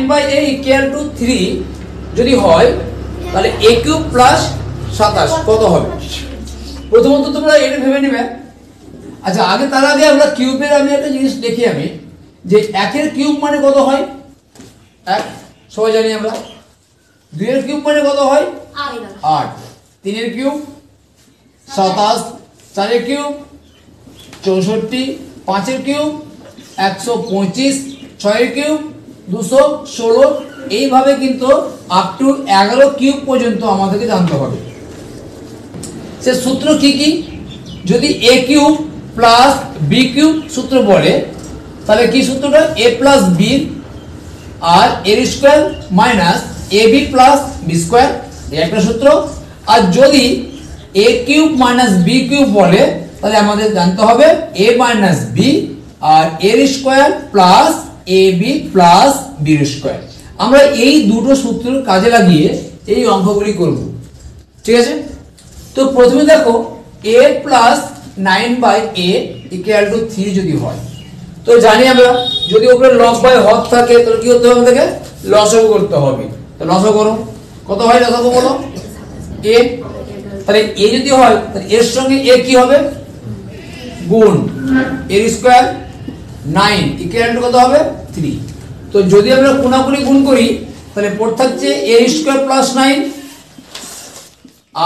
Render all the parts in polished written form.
9/a equal to 3 যদি হয় তাহলে a কিউব প্লাস 27 কত হবে? প্রথমত তোমরা এটা ভেবে নেবে। আচ্ছা আগে তার আগে আমরা কিউবের আমি একটা জিনিস দেখি আমি যে 1 এর কিউব মানে কত হয়? 1 সবাই জানি আমরা। 2 এর কিউব মানে কত হয়? 8। 3 এর কিউব 27, 4 এর কিউব 64, 5 এর কিউব 125, 6 এর কিউব 216। এইভাবে কিন্তু আপ টু 11 কিউব পর্যন্ত আমাদেরকে জানতে হবে। সে সূত্র কি কি? যদি a cube plus b cube সূত্র বলে তাহলে কি সূত্রটা? a প্লাস b আর এর square minus ab plus b square, এই একটা সূত্র। আর যদি a cube minus b cube বলে তাহলে আমাদের জানতে হবে a মাইনাস b আর এর square plus ab plus b এর স্কয়ার। আমরা এই দুটো সূত্র কাজে লাগিয়ে এই অঙ্কগুলি করব, ঠিক আছে? তো প্রথমে দেখো a plus 9/a equal to 3 যদি হয়, তো জানি আমরা যদি উপরে লব বাই হর থাকে তাহলে কি করতে হবে? আমাদেরকে লসাগু করতে হবে। তো লসাগু করো, কত হয় লসাগু বলো? a। তাহলে a যদি হয় তাহলে এর সঙ্গে a কি হবে? গুণ এর স্কয়ার 9 ইকুয়াল টু কত হবে? 3। তো যদি আমরা কোণাকুণি গুণ করি তাহলে পড়ে থাকছে a স্কয়ার প্লাস 9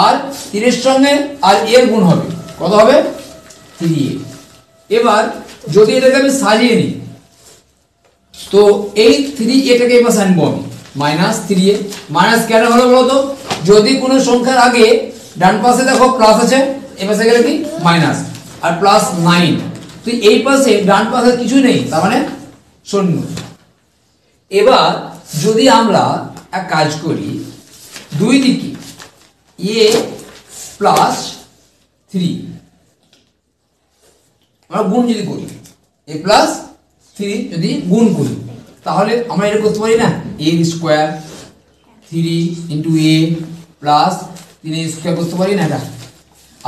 আর 3 এর সঙ্গে আর এর গুণ হবে, কত হবে? 3a। এবার যদি এটাকে আমি সাজিয়ে নিই তো এই 3 এটাকে এবার আনবো আমি মাইনাস 3a। মাইনাস কেন হলো বলো তো? যদি কোনো সংখ্যার আগে ডান পাশে দেখো প্লাস আছে, এই পাশে গেলে কি মাইনাস, আর প্লাস 9, তো এই পাশে ডান পাশে কিছু নেই, তার মানে শূন্য। এবার যদি আমরা এক কাজ করি, দুই দিকে a প্লাস 3 আমরা গুণ যদি করি, a প্লাস 3 যদি গুণ করি তাহলে আমরা এটা করতে পারি না? a square 3 into a plus 3a square করতে পারি না এটা?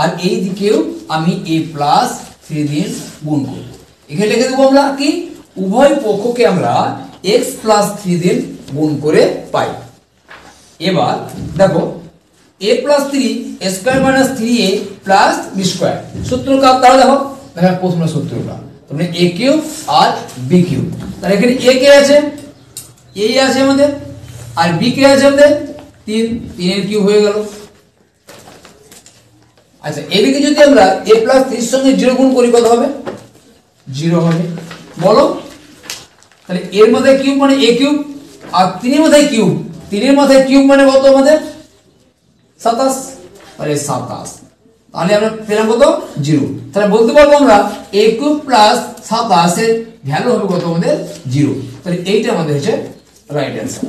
আর এই দিকেও আমি a প্লাস 3 দিয়ে গুণ করব। এখানে লিখে দেবো আমরা কি উভয় পক্ষকে আমরা x প্লাস 3 দিয়ে গুণ করে পাই। এবার দেখো a plus 3 square minus 3a plus b square সূত্র কাজ তাহলে দেখো এখানে প্রথম সূত্রটা তাহলে a কিউব আর b কিউব। তাহলে এখানে a কে আছে? a আছে আমাদের, আর b কে আছে আমাদের 3, 3 এর কিউব হয়ে গেল। আচ্ছা এদিকে যদি আমরা a প্লাস 3 এর সঙ্গে 0 গুণ করি কত হবে? 0 হবে। বলো তাহলে এর মধ্যে কিউব মানে a কিউব আর 3 এর মধ্যে কিউব, 3 এর মধ্যে কিউব মানে কত আমাদের? 27। তাহলে 27, তাহলে আমরা পেলাম কত? 0। তাহলে বলতে পারবো আমরা a কিউব প্লাস 27 এর ভ্যালু হবে কত আমাদের? 0। তাহলে এইটা আমাদের হচ্ছে রাইট অ্যান্সার।